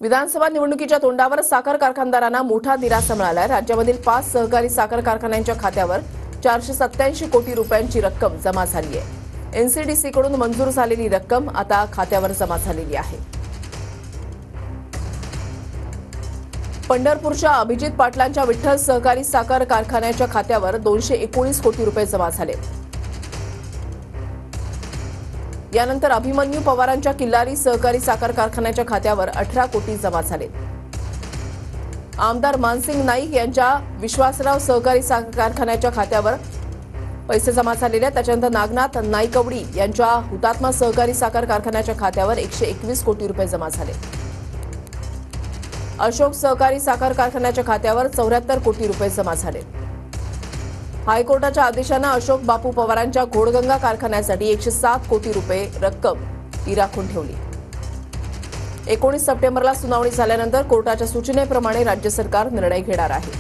विधानसभा निवडणुकीच्या तोंडावर साखर कारखानदारांना मोठा दिलासा मिळालाय। राज्यामधील 5 सहकारी साखर कारखान्यांच्या खात्यावर 487 कोटी रुपयांची रक्कम जमा झाली आहे। एनसीडीसी कडून मंजूर झालेली रक्कम आता खात्यावर जमा झालेली आहे। पंढरपूरच्या अभिजित पाटलांच्या विठ्ठल सहकारी साखर कारखान्याच्या खात्यावर 219 कोटी रुपये जमा झाले। यानंतर अभिमन्यू पवारांच्या किल्लारी सहकारी साखर कारखान्याच्या खात्यावर 18 कोटी जमा झाले। आमदार मानसिंग नाईक यांच्या विश्वासराव सहकारी साखर कारखान्याच्या खात्यावर पैसे जमा झालेले आहेत। त्याच्यानंतर नागनाथ नाईकवडी यांच्या हुतात्मा सहकारी साखर कारखान्याच्या खात्यावर 121 कोटी रुपये जमा झाले। अशोक सहकारी साखर कारखान्याच्या खात्यावर 74 कोटी रुपये जमा झाले। हायकोर्टाच्या आदेशाने अशोक बापू पवारांच्या घोडगंगा कारखान्यासाठी 107 कोटी रुपये रक्कम राखून ठेवली। 19 सप्टेंबरला सुनावणी झाल्यानंतर कोर्टाच्या सूचनेप्रमाणे राज्य सरकार निर्णय घेणार आहे।